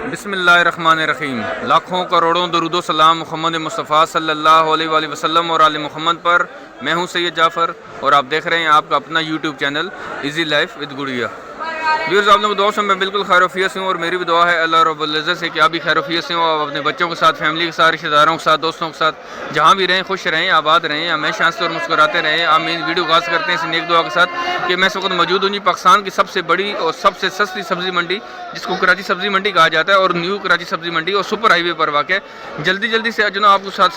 बिस्मिल्लाहिर्रहमानिर्रहीम। लाखों करोड़ों दरूदो सलाम मोहम्मद मुस्तफ़ा सल्लल्लाहु अलैहि वसल्लम और आले मोहम्मद पर। मैं हूं सैयद जाफ़र और आप देख रहे हैं आपका अपना YouTube channel easy life with गुड़िया। व्यूअर्स, आप लोगों को दुआ से मैं बिल्कुल खैरियत से हूँ और मेरी भी दुआ है अल्लाह रब्बुल इज़्ज़त से कि आप भी खैरियत से हो। आप अपने बच्चों के साथ, फैमिली के साथ, रिश्तेदारों के साथ, दोस्तों के साथ जहाँ भी रहें खुश रहें, आबाद रहें, हमेशा हंसते और मुस्कुराते रहें। आप मेरी वीडियो आगाज़ करते हैं इस नेक दुआ के साथ कि मैं इस वक्त मौजूद हूँ जी पाकिस्तान की सबसे बड़ी और सबसे सस्ती सब्ज़ी मंडी जिसको कराची सब्ज़ी मंडी कहा जाता है और न्यू कराची सब्ज़ी मंडी और सुपर हाईवे पर वाक़ है। जल्दी से जो ना आपको साथ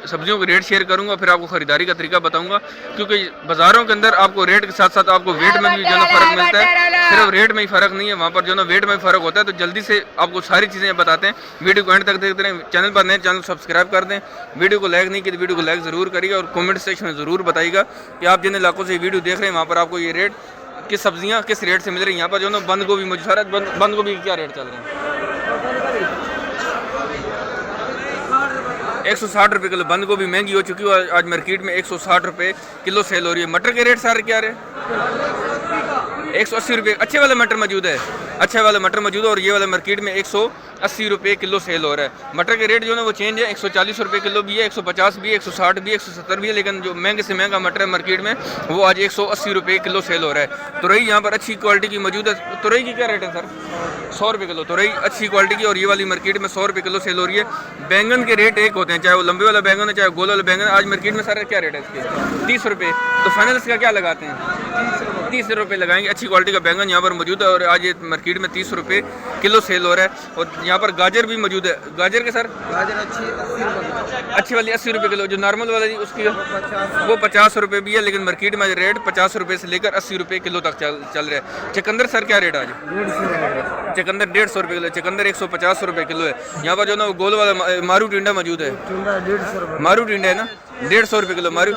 सब्जियों के रेट शेयर करूँगा, फिर आपको ख़रीदारी का तरीका बताऊँगा, क्योंकि बाज़ारों के अंदर आपको रेट के साथ साथ आपको वेट में भी जो ना फ़र्क मिलता है। सिर्फ रेट में ही फ़र्क नहीं है, वहाँ पर जो ना वेट में फ़र्क होता है। तो जल्दी से आपको सारी चीज़ें बताते हैं, वीडियो को एंड तक देखते रहें। चैनल पर नए चैनल सब्सक्राइब कर दें, वीडियो को लाइक नहीं किया तो वीडियो को लाइक ज़रूर करिएगा और कमेंट सेक्शन में ज़रूर बताइएगा कि आप जिन इलाकों से वीडियो देख रहे हैं वहाँ पर आपको ये रेट किस सब्जियाँ किस रेट से मिल रही हैं। यहाँ पर जो ना बंद गोभी मुझे सारा बंद गोभी क्या रेट चल रहे हैं? 160 रुपये किलो बंद गोभी महंगी हो चुकी है। आज मार्केट में 160 रुपये किलो सेल हो रही है। मटर के रेट सारे क्या रहे? 180 रुपये। अच्छे वाला मटर मौजूद है, अच्छा वाला मटर मौजूद है और ये वाला मार्केट में 180 रुपये किलो सेल हो रहा है। मटर के रेट जो है वो चेंज है, 140 रुपये किलो भी है, 150 भी है, 160 भी है, 170 भी है, लेकिन जो महंगे से महंगा मटर है मार्केट में वो आज 180 रुपये किलो सेल हो रहा है। तुरई यहाँ पर अच्छी क्वालिटी की मौजूद है। तुरई की क्या रेट है सर? 100 रुपये किलो तुरई अच्छी क्वालिटी की और ये वाली मार्केट में 100 रुपये किलो सेल हो रही है। बैंगन के रेट एक होते हैं, चाहे वो लंबे वाला बैंगन है चाहे गोल वाला बैंगन। आज मार्केट में सर क्या रेट है इसके? 30 रुपये। तो फाइनल इसका क्या लगाते हैं? 30 रुपये लगाएंगे। अच्छी क्वालिटी का बैंगन यहाँ पर मौजूद है और आज ये मार्केट में 30 रुपये किलो सेल हो रहा है। और यहाँ पर गाजर भी मौजूद है। गाजर के सर? गाजर अच्छी वाली 80 रुपये किलो। जो नॉर्मल वाला जी उसकी वो 50 रुपये भी है, लेकिन मार्केट में रेट 50 रुपये से लेकर 80 रुपये किलो तक चल रहा है। चुकंदर सर क्या रेट आज? चुकंदर 150 रुपये किलो। चुकंदर 150 रुपये किलो है। यहाँ पर जो ना गोल वाला मारू टिंडा मौजूद है। मारू टिंडा है ना, 150 रुपये किलो। मारू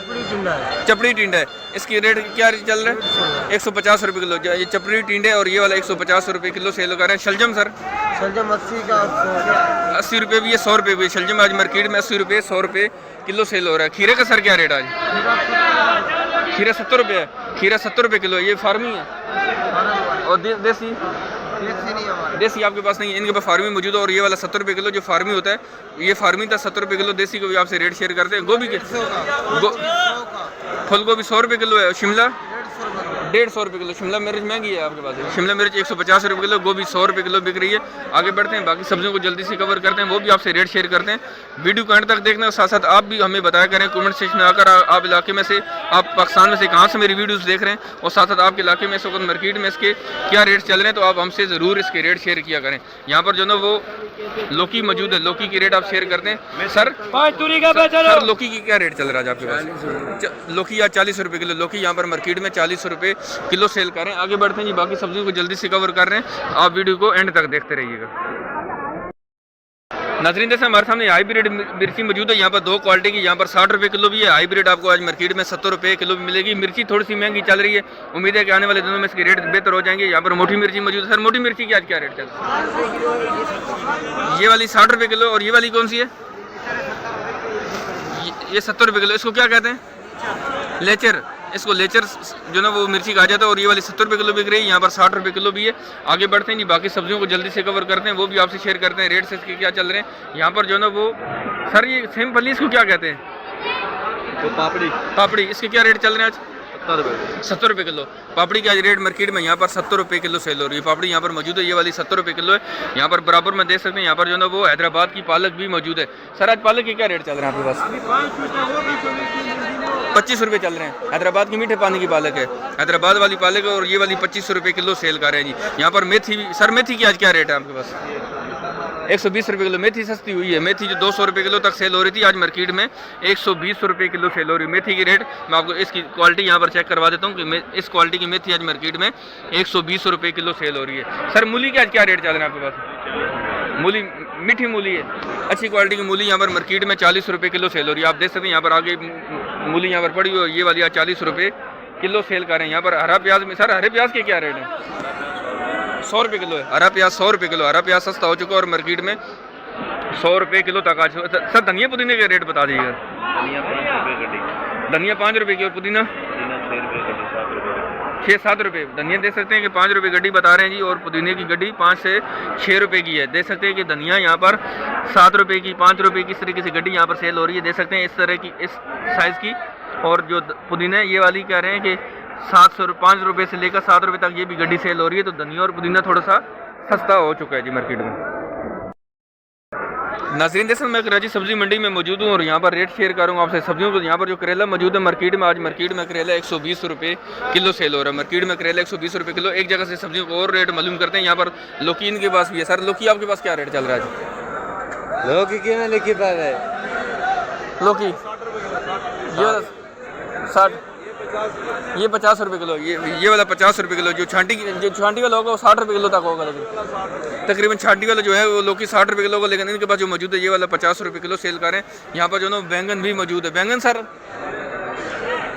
चपड़ी टिंडा है, इसकी रेट क्या चल रहा है? 150 रुपये किलो। ये चपड़ी टिंडे और ये वाला 150 रुपये किलो सेल कर रहे हैं। शलजम सर? शलजम 80 रुपये भी है, 100 रुपये भी। शलजम आज मार्केट में 80 रुपये 100 रुपये किलो सेल हो रहा है। खीरे का सर क्या रेट आज? खीरा 70 रुपये है। खीरा 70 रुपये किलो। ये फार्मी है और देसी आपके पास नहीं है, इनके पास फार्मी मौजूद है। और ये वाला 70 रुपये किलो जो फार्मी होता है, ये फार्मी था 70 रुपये किलो। देसी को भी आपसे रेट शेयर करते हैं। गोभी के फूल गोभी 100 रुपये किलो है। शिमला 150 रुपये किलो। शिमला मिर्च महंगी है आपके पास? शिमला मिर्च 150 रुपये किलो। गोभी 100 रुपये किलो बिक रही है। आगे बढ़ते हैं, बाकी सब्जियों को जल्दी से कवर करते हैं, वो भी आपसे रेट शेयर करते हैं। वीडियो को एंड तक देखने के साथ साथ आप भी हमें बताया करें कमेंट सेक्शन में आकर आप इलाके में से, आप पाकिस्तान में से कहाँ से मेरी वीडियोस देख रहे हैं और साथ साथ आपके इलाके में इस वक्त मार्केट में इसके क्या रेट चल रहे हैं, तो आप हमसे ज़रूर इसके रेट शेयर किया करें। यहाँ पर जो ना वो लौकी मौजूद है, लौकी की रेट आप शेयर करते हैं। सर लौकी की क्या रेट चल रहा है आपके पास? लौकी आज 40 रुपये किलो। लौकी यहाँ पर मार्केट में 40 रुपये किलो सेल कर रहे हैं। आगे बढ़ते हैं जी, बाकी सब्जियों को जल्दी से कवर कर रहे हैं, आप वीडियो को एंड तक देखते रहिएगा। नाज़रीन, जैसे हमारे सामने हाइब्रिड मिर्ची मौजूद है। यहाँ पर दो क्वालिटी की, यहाँ पर 60 रुपये किलो भी है। हाइब्रिड आपको आज मार्केट में 70 रुपये किलो भी मिलेगी। मिर्ची थोड़ी सी महंगी चल रही है, उम्मीद है कि आने वाले दिनों में इसके रेट बेहतर हो जाएंगे। यहाँ पर मोटी मिर्ची मौजूद है। सर मोटी मिर्ची की आज क्या रेट चल रहा है? ये वाली 60 रुपये किलो और ये वाली कौन सी है? ये 70 रुपये किलो। इसको क्या कहते हैं? लेचर। इसको लेचर जो ना वो मिर्ची कहा जाता है और ये वाली 70 रुपये किलो बिक रही है। यहाँ पर 60 रुपये किलो भी है। आगे बढ़ते हैं जी, बाकी सब्जियों को जल्दी से कवर करते हैं, वो भी आपसे शेयर करते हैं रेट से इसके क्या चल रहे हैं। यहाँ पर जो ना वो सर ये सेम फली इसको क्या कहते हैं? तो पापड़ी इसके क्या रेट चल रहे हैं आज? 70 रुपये किलो। पापड़ी की आज रेट मार्केट में यहाँ पर 70 रुपये किलो सेल हो रही है। पापड़ी यहाँ पर मौजूद है, ये वाली 70 रुपये किलो है। यहाँ पर बराबर में देख सकते हैं, यहाँ पर जो ना वो हैदराबाद की पालक भी मौजूद है। सर आज पालक के क्या रेट चल रहे हैं आपके पास? 25 रुपये चल रहे हैं। हैदराबाद की मीठे पानी की पालक है, हैदराबाद वाली पालक है और ये वाली 25 रुपये किलो सेल कर रहे हैं जी। यहाँ पर मेथी भी, सर मेथी की आज क्या रेट है आपके पास? 120 रुपये किलो। मेथी सस्ती हुई है। मेथी जो 200 रुपये किलो तक सेल हो रही थी, आज मार्केट में 120 रुपये किलो सेल हो रही है। मेथी की रेट मैं आपको इसकी क्वालिटी यहाँ पर चेक करवा देता हूँ कि इस क्वालिटी की मेथी आज मार्केट में 120 रुपये किलो सेल हो रही है। सर मूली की आज क्या रेट चल रहा है आपके पास? मूली मीठी मूली है, अच्छी क्वालिटी की मूली यहाँ पर मार्केट में 40 रुपये किलो सेल हो रही है। आप देख सकते हैं यहाँ पर आगे मूली यहाँ पर पड़ी हुई है, ये वाली आज 40 रुपये किलो सेल कर रहे हैं। यहाँ पर हरा प्याज में, सर हरे प्याज के क्या रेट है? 100 रुपये किलो है। हरा प्याज 100 रुपये किलो। हरा प्याज सस्ता हो चुका है और मार्केट में 100 रुपये किलो तक आ चुका है। सर धनिया पुदीने के रेट बता दीजिएगा। धनिया 5 रुपये की और पुदीना 6-7 रुपये। धनिया देख सकते हैं कि 5 रुपये गड्डी बता रहे हैं जी, और पुदीने की गड्डी 5 से 6 रुपये की है। देख सकते हैं कि धनिया यहाँ पर 7 रुपये की, 5 रुपये की, इस तरीके से गड्डी यहाँ पर सेल हो रही है। देख सकते हैं इस तरह की, इस साइज़ की। और जो पुदीना है ये वाली कह रहे हैं कि 5 रुपये से लेकर 7 रुपये तक ये भी गड्डी सेल हो रही है। तो धनिया और पुदीना थोड़ा सा सस्ता हो चुका है जी मार्केट में। नाज़रीन जैसे मैं कराची सब्ज़ी मंडी में मौजूद हूँ और यहाँ पर रेट शेयर करूँगा आपसे सब्जियों को। यहाँ पर जो करेला मौजूद है मार्केट में, आज मार्केट में करेला 120 रुपये किलो सेल हो रहा है। मार्केट में करेला 120 रुपये किलो। एक जगह से सब्जियों को और रेट मालूम करते हैं। यहाँ पर लौकी इनके पास भी है। सर लौकी आपके पास क्या रेट चल रहा है? लौकी क्या लिखी बात है? लौकी ये वाला 60, ये 50 रुपये किलो, ये वाला 50 रुपये किलो। जो छांटी वाला होगा वो 60 रुपये किलो तक होगा। लेकिन तकरीबन छांटी वाला जो है वो लौकी 60 रुपये किलो को, लेकिन इनके पास जो मौजूद है ये वाला 50 रुपये किलो सेल कर रहे हैं। यहाँ पर जो ना बैंगन भी मौजूद है। बैंगन सर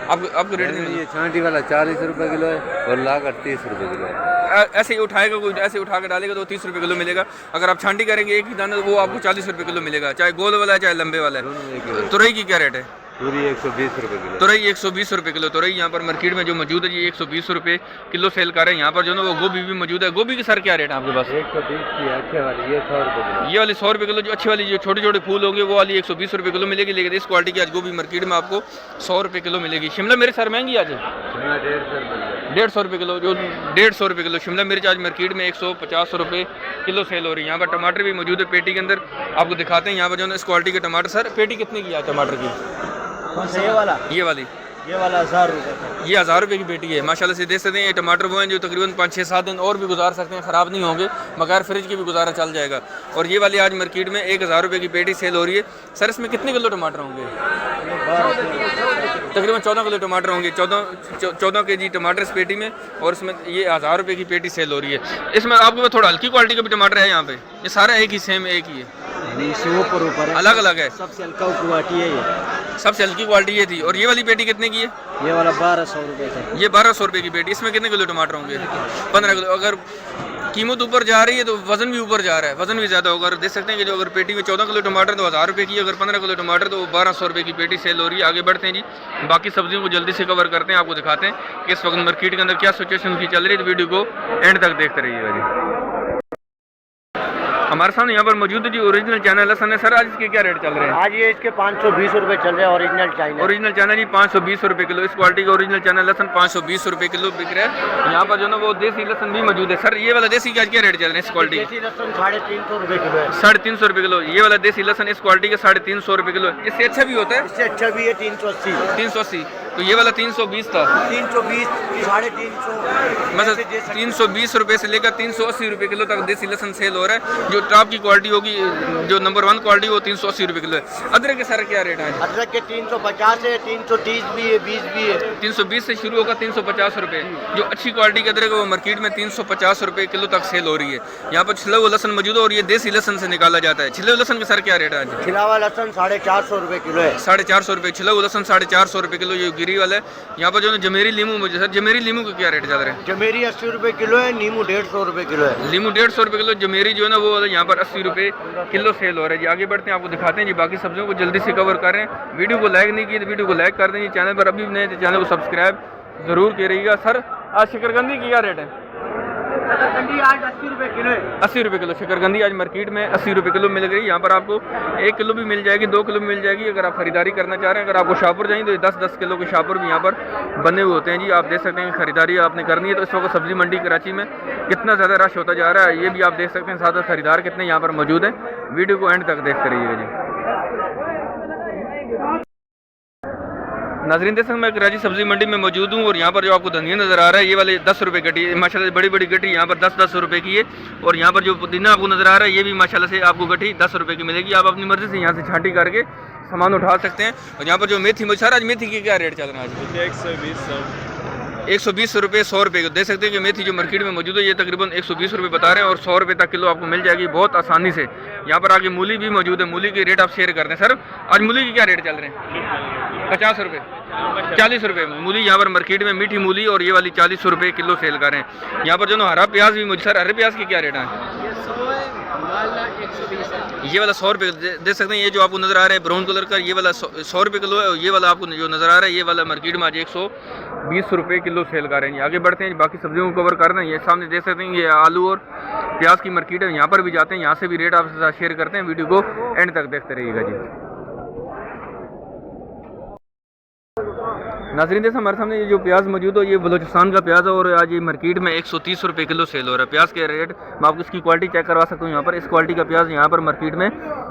आपको रेट नहीं? ये छांटी वाला 40 रुपये किलो है और लागत 30 रुपये किलो है। ऐसे ही उठाएगा कोई, ऐसे उठा के डालेगा तो 30 रुपये किलो मिलेगा। अगर आप छांटी करेंगे एक ही दाना तो वो आपको 40 रुपये किलो मिलेगा, चाहे गोल वाला है चाहे लंबे वाला है। तुरई की क्या रेट है? पूरी 120 रुपये किलो। तुरई 120 रुपये किलो। तुरई यहाँ पर मार्केट में जो मौजूद है जी 120 रुपये किलो सेल कर रहे हैं। यहाँ पर जो ना वो गोभी भी मौजूद है। गोभी की सर क्या रेट है आपके पास? 120 की अच्छे वाली, ये 100 रुपये किलो। ये वाली 100 रुपये किलो। जो अच्छी वाली जो छोटे छोटे फूल होंगे वो वाली 120 रुपये किलो मिलेगी। लेकिन इस क्वालिटी की आज गोभी मार्केट में आपको 100 रुपये किलो मिलेगी। शिमला मिर्च सर महंगी आज है? 150 रुपये किलो। जो 150 रुपये किलो शिमला मिर्च आज मार्केट में 150 रुपये किलो सेल हो रही है। यहाँ पर टमाटर भी मौजूद है पेटी के अंदर, आपको दिखाते हैं। यहाँ पर जो है इस क्वालिटी के टमाटर। सर पेटी कितने की है टमाटर की? कौन सा? ये वाला 1000 रुपये। ये 1000 रुपये की पेटी है। माशाल्लाह से देख सकते हैं ये टमाटर वो हैं जो तकरीबन 5-6-7 दिन और भी गुजार सकते हैं, ख़राब नहीं होंगे, बगैर फ्रिज के भी गुजारा चल जाएगा। और ये वाली आज मार्केट में 1000 रुपये की पेटी सेल हो रही है। सर इसमें कितने किलो टमाटर होंगे? तकरीबन 14 किलो टमाटर होंगे। 14 केजी टमाटर इस पेटी में, और इसमें ये 1000 रुपये की पेटी सेल हो रही है। इसमें आपके पास थोड़ा हल्की क्वालिटी का भी टमाटर है। यहाँ पे ये सारा एक ही सेम एक ही है, ऊपर अलग अलग है। सबसे हल्का क्वालिटी है ये, सबसे हल्की क्वालिटी ये थी। और ये वाली पेटी कितने की है? ये वाला 1200 रुपये का। ये 1200 रुपये की पेटी। इसमें कितने किलो टमाटर होंगे? 15 किलो। अगर कीमत ऊपर जा रही है तो वजन भी ऊपर जा रहा है, वजन भी ज़्यादा होगा। देख सकते हैं कि जो अगर पेटी में 14 किलो टमाटर तो 1000 रुपये की, अगर 15 किलो टमाटर तो 1200 रुपये की पेटी सेल हो रही है। आगे बढ़ते हैं जी, बाकी सब्जियों को जल्दी से कवर करते हैं, आपको दिखाते हैं कि इस वक्त मार्केट के अंदर क्या सिचुएशन की चल रही है। तो वीडियो को एंड तक देखते रहिएगा जी। हमारे सामने यहाँ पर मौजूद है जी ओरिजिनल चाइना लहसन है। सर आज इसके क्या रेट चल रहे हैं? आज ये इसके 520 रुपये चल रहे हैं ओरिजिनल चाइना। ओरिजिनल चाइना जी 520 रुपये किलो। इस क्वालिटी का ओरिजिनल चाइना लहसन 520 रुपये किलो बिक रहा है। यहाँ पर जो ना वो देसी लहसन भी मौजूद है। सर ये वाला देसी का आज क्या रेट चल रहे हैं? इस क्वालिटी देसी लहसन 350 रुपये किलो है। 350 रुपये किलो। ये वाला देसी लहसन इस क्वालिटी का 350 रुपये किलो। इससे अच्छा भी होता है? इससे अच्छा भी है 380। 380। तो ये वाला 320 था। 320, 350, मतलब 320 रुपये से लेकर 380 रुपये किलो तक देसी लहसन सेल हो रहा है। जो टॉप की क्वालिटी होगी, जो नंबर 1 क्वालिटी वो 380 रुपये किलो है। अदरक के सर क्या रेट है? अदरक के 350 है, 330 भी है, 20 भी है। 320 से शुरू होगा 350 रुपये। जो अच्छी क्वालिटी के अदरक है वो मार्केट में 350 रुपये किलो तक सेल हो रही है। यहाँ पर छिला हुआ लहसन मौजूद है और ये देसी लहसन से निकाला जाता है। छिले हुए लहसन का सर क्या रेट है आज? छिला हुआ लहसन 450 रुपये किलो है। 450 रुपये। छिला हुआ लहसन 450 रुपये किलो। ये गिरी वाला है। यहाँ पर जो है जमेरी लीमू मुझे सर, जमेरी लीमू का क्या रेट चल रहा है? जमेरी 80 रुपये किलो है, नींबू 150 रुपये किलो है। लीमू 150 रुपये किलो। जमेरी जो है ना वो यहाँ पर 80 रुपये किलो सेल हो रहा है जी। आगे बढ़ते हैं, आपको दिखाते हैं जी बाकी सब्जियों को जल्दी से कवर कर रहे हैं। वीडियो को लाइक नहीं किए तो वीडियो को लाइक कर देंगे। चैनल पर अभी नए तो चैनल को सब्सक्राइब जरूर करिएगा। सर आज शकरकंदी की क्या रेट है? शकरकंदी आज 80 रुपये किलो है। 80 रुपये किलो शकरकंदी आज मार्केट में 80 रुपये किलो मिल गई। यहाँ पर आपको 1 किलो भी मिल जाएगी, 2 किलो भी मिल जाएगी। अगर आप खरीदारी करना चाह रहे हैं, अगर आपको शाहपुर जाएंगे तो 10-10 किलो के शाहपुर भी यहाँ पर बने हुए होते हैं जी। आप देख सकते हैं कि खरीदारी आपने करनी है तो इस वक्त सब्जी मंडी कराची में कितना ज़्यादा रश होता जा रहा है ये भी आप देख सकते हैं। साथ साथ खरीदार कितने यहाँ पर मौजूद हैं। वीडियो को एंड तक देखते रहिएगा जी। नाज़रीन देख सकते हैं मैं कराची सब्जी मंडी में मौजूद हूँ और यहाँ पर जो आपको धनिया नज़र आ रहा है ये वाले 10 रुपये गड्डी, माशाल्लाह बड़ी बड़ी गड्डी यहाँ पर 10-10 रुपये की है। और यहाँ पर जो पुदीना आपको नज़र आ रहा है ये भी माशाल्लाह से आपको गड्डी 10 रुपये की मिलेगी। आप अपनी मर्ज़ी से यहाँ से छांटी करके सामान उठा सकते हैं। और यहाँ पर जो मेथी सर आज मेथी की क्या रेट चल रहा है? आज 120 रुपये 100 रुपये को। देख सकते हैं कि मेथी जो मार्केट में मौजूद है ये तकरीबन 120 रुपये बता रहे हैं और 100 रुपये तक किलो आपको मिल जाएगी बहुत आसानी से। यहाँ पर आगे मूली भी मौजूद है। मूली के रेट आप शेयर करते हैं। सर आज मूली की क्या रेट चल रहे हैं? 50 रुपये 40 रुपये मूली यहाँ पर मार्केट में मीठी मूली और ये वाली 40 रुपये किलो सेल कर रहे हैं। यहाँ पर जो ना हरा प्याज भी मुझे सर हरे प्याज की क्या रेट है? ये वाला 100 रुपये देख सकते हैं। ये जो आपको नज़र आ रहा है ब्राउन कलर का, ये वाला 100 रुपये किलो है। और ये वाला आपको जो नज़र आ रहा है ये वाला मार्केट में आज 120 रुपये किलो सेल कर रहे हैं। आगे बढ़ते हैं, बाकी सब्जियों को कवर कर रहे हैं। ये सामने देख सकते हैं ये आलू और प्याज की मार्केट है। यहाँ पर भी जाते हैं, यहाँ से भी रेट आपके साथ शेयर करते हैं। वीडियो को एंड तक देखते रहिएगा जी। नाज़रीन जैसे हमारे सामने ये जो प्याज मौजूद हो, ये बलूचिस्तान का प्याज है और आज ये मार्केट में 130 रुपये किलो सेल हो रहा है। प्याज के रेट मैं आपको इसकी क्वालिटी चेक करवा सकता हूँ। यहाँ पर इस क्वालिटी का प्याज यहाँ पर मार्केट में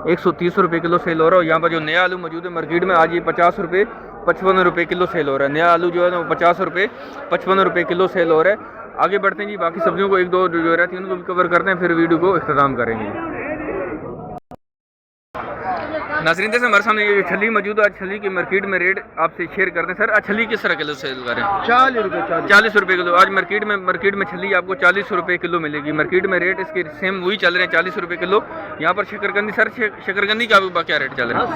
130 रुपये किलो सेल हो रहा है। यहाँ पर जो नया आलू मौजूद है मार्केट में आज ये 50 रुपये 55 रुपये किलो सेल हो रहा है। नया आलू जो है ना वो 50 रुपये 55 रुपये किलो सेल हो रहा है। आगे बढ़ते हैं जी, बाकी सब्जियों को एक दो जो रहती है उनको भी कवर करते हैं, फिर वीडियो को इख्तिताम करेंगे। नाज़रीन जैसे हमारे सामने ये छली मौजूद है, छली की मार्केट में रेट आपसे शेयर करते हैं। सर आज छली किस तरह किलो सेल कर रहे हैं? 40 रुपये किलो। आज मार्केट में छली आपको 40 रुपये किलो मिलेगी। मार्केट में रेट इसके सेम वही चल रहे हैं, 40 रुपये किलो। यहाँ पर शकरकंदी, सर शकरकंदी का क्या रेट चल रहा है?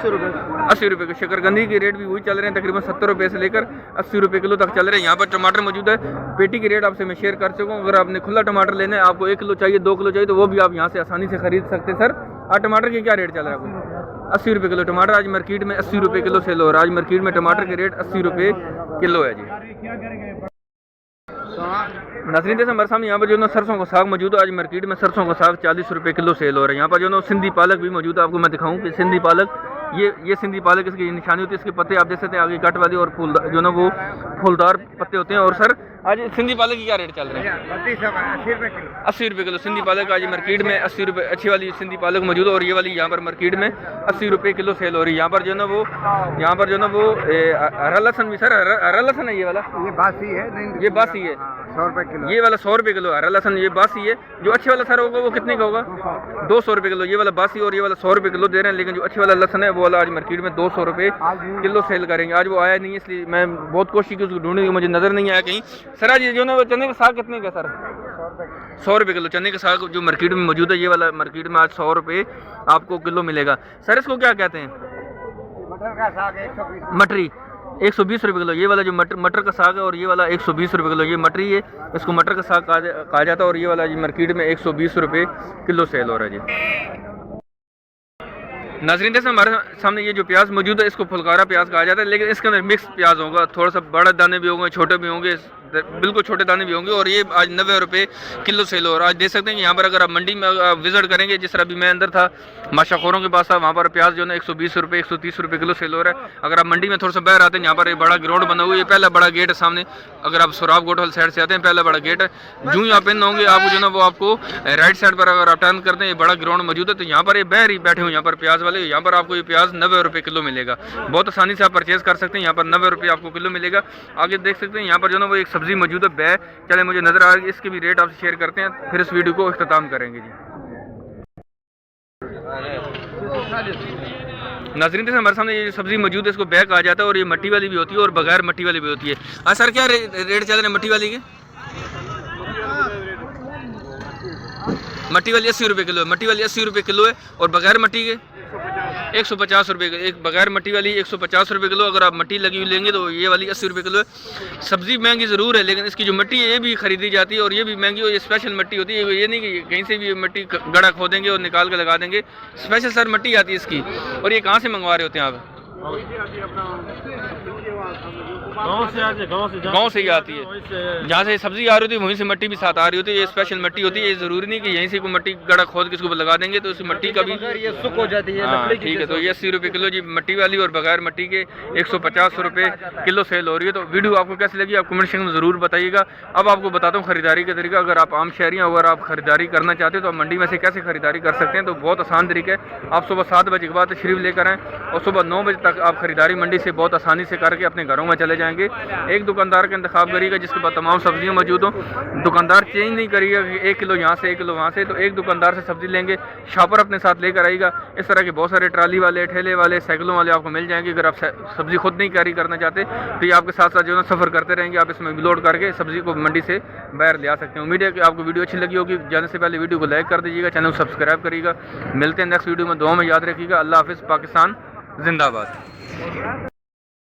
80 रुपये के शकरकंदी के रेट भी वही चल रहे हैं, तकरीबन 70 रुपये से लेकर 80 रुपये किलो तक चल रहे हैं। यहाँ पर टमाटर मौजूद है, पेटी के रेट आपसे मैं शेयर कर चुका हूँ। अगर आपने खुला टमाटर लेना है, आपको 1 किलो चाहिए 2 किलो चाहिए, तो वो भी आप यहाँ से आसानी से खरीद सकते हैं। सर आज टमाटर के क्या रेट चल रहा है? 80 रुपये किलो टमाटर आज मार्केट में 80 रुपये किलो सेल हो रहा है। आज मार्केट में टमाटर के रेट 80 रुपये किलो है जी। नाज़रीन जैसे हमारे सामने यहाँ पर जो ना सरसों का साग मौजूद है, आज मार्केट में सरसों का साग 40 रुपये किलो सेल हो रहा है। यहाँ पर जो ना सिंधी पालक भी मौजूद है, आपको मैं दिखाऊँ कि सिंधी पालक ये सिंधी पालक इसकी निशानी होती है। इसके पत्ते आप देख सकते हैं आगे कट वाली और फूल जो ना वो फूलदार पत्ते होते हैं। और सर आज सिंधी पालक की क्या रेट चल रहे हैं? 80 रुपये किलो सिंधी पालक आज मार्केट में 80 रुपये अच्छी वाली सिंधी पालक मौजूद है। और ये वाली यहाँ पर मार्केट में 80 रुपये किलो सेल हो रही है। यहाँ पर जो ना वो हरा लहसन भी, सर हरा लहसन है ये वाला? ये बासी है। ये बासी है, 100 रुपये किलो। ये वाला 100 रुपये किलो हरा लहसन, ये बासी है। जो अच्छे वाला सर होगा वो कितने का होगा? 200 रुपये किलो। ये वाला बासी और ये वाला 100 रुपये किलो दे रहे हैं, लेकिन जो अच्छे वाला लहसन है वो वाला आज मार्केट में 200 रुपये किलो सेल करेंगे। आज वो आया नहीं है, इसलिए मैं बहुत कोशिश की उसको ढूंढने की, मुझे नज़र नहीं आया कहीं। सर आज जो ना चने का साग कितने का सर? 100 रुपये किलो चने का साग जो मार्केट में मौजूद है, ये वाला मार्केट में आज 100 रुपये आपको किलो मिलेगा। सर इसको क्या कहते हैं? मटर का साग 120। मटरी 120 रुपये किलो। ये वाला जो मटर का साग है और ये वाला 120 रुपये किलो। ये मटरी है, इसको मटर का साग कहा जाता है। और ये वाला जी मार्केट में 120 रुपये किलो सेल हो रहा है जी। नाज़रीन जैसे हमारे सामने ये जो प्याज मौजूद है इसको फुलकारा प्याज कहा जाता है, लेकिन इसके अंदर मिक्स प्याज होगा। थोड़ा सा बड़ा दाने भी होंगे, छोटे भी होंगे, बिल्कुल छोटे दाने भी होंगे। और ये आज 90 रुपये किलो सेल हो रहा है। आज देख सकते हैं कि यहाँ पर अगर आप मंडी में विजिट करेंगे, जिस तरह अभी मैं अंदर था माशाखोरों के पास था, वहाँ पर प्याज जो है 120 रुपये 130 रुपये किलो सेल हो रहा है। अगर आप मंडी में थोड़ा सा बाहर आते हैं, यहाँ पर एक बड़ा ग्राउंड बना हुआ है, ये पहला बड़ा गेट है सामने। अगर आप सोराब गोट वाली साइड से आते हैं, पहला बड़ा गेट है। जो ही आप इन होंगे आपको जो ना वो आपको राइट साइड पर अगर आप टर्न करते हैं, ये बड़ा ग्राउंड मौजूद है। तो यहाँ पर ये बाहर ही बैठे हुए यहाँ पर प्याज वाले, यहाँ पर आपको ये प्याज 90 रुपये किलो मिलेगा। बहुत आसानी से आप परचेज कर सकते हैं। यहाँ पर 90 रुपये आपको किलो मिलेगा। आगे देख सकते हैं यहाँ पर जो ना वो एक सब्जी मौजूद है बै, चले मुझे नजर आ रही है, इसके भी रेट आपसे शेयर करते हैं, फिर इस वीडियो को इख्तिताम करेंगे जी। नाज़रीन जैसे हमारे सामने ये सब्जी मौजूद है, इसको बैग कहा जाता है। और ये मट्टी वाली भी होती है और बगैर मट्टी वाली भी होती है। हाँ सर क्या रेट चल रहे हैं मट्टी वाली के? मट्टी वाली 80 रुपये किलो है। मट्टी वाली 80 रुपये किलो है। और बगैर मट्टी के 150 रुपये। एक बगैर मट्टी वाली 150 रुपये किलो। अगर आप मट्टी लगी हुई लेंगे तो ये वाली 80 रुपये किलो है। सब्ज़ी महंगी ज़रूर है, लेकिन इसकी जो मिट्टी है ये भी खरीदी जाती है और ये भी महंगी और ये स्पेशल मिट्टी होती है। ये नहीं कि कहीं से भी मिट्टी गड़ा खोदेंगे और निकाल के लगा देंगे। स्पेशल सर मिट्टी आती है इसकी। और ये कहाँ से मंगवा रहे होते हैं आप? गाँव से ही आती है। जहाँ से सब्जी आ रही होती है वहीं से मिट्टी भी साथ आ रही होती है। ये स्पेशल मिट्टी होती है। ये ज़रूरी नहीं कि यहीं से कोई मिट्टी गड़ा खोद के इसको लगा देंगे तो इस मिट्टी का भी ये सुख हो जाती है। हाँ ठीक है। तो ये 80 रुपये किलो जी मिट्टी वाली और बगैर मिट्टी के 150 रुपये किलो सेल हो रही है। तो वीडियो आपको कैसी लगी आप कमेंट सेक्शन में ज़रूर बताइएगा। अब आपको बताता हूँ खरीदारी का तरीका। अगर आप आम शहरी अगर आप खरीदारी करना चाहते हो तो आप मंडी में से कैसे खरीदारी कर सकते हैं, तो बहुत आसान तरीका है। आप सुबह 7 बजे के बाद तशरीफ लेकर आएँ और सुबह 9 बजे तक आप खरीदारी मंडी से बहुत आसानी से करके अपने घरों में चले जाएंगे। एक दुकानदार का इंतखाब करिएगा जिसके पास तमाम सब्जियां मौजूद हों। दुकानदार चेंज नहीं करिएगा कि 1 किलो यहाँ से 1 किलो वहाँ से। तो एक दुकानदार से सब्जी लेंगे, शॉपर अपने साथ लेकर आइएगा। इस तरह के बहुत सारे ट्राली वाले, ठेले वाले, साइकिलों वाले आपको मिल जाएंगे। अगर आप सब्जी खुद नहीं कैरी करना चाहते तो ये आपके साथ साथ जो है सफ़र करते रहेंगे। आप इसमें लोड करके सब्जी को मंडी से बाहर ले आ सकते हैं। उम्मीद है कि आपको वीडियो अच्छी लगी होगी। जाने से पहले वीडियो को लाइक कर दीजिएगा, चैनल को सब्सक्राइब करिएगा। मिलते हैं नेक्स्ट वीडियो में। दुआ में याद रखिएगा। अल्लाह हाफिज़। पाकिस्तान जिंदाबाद।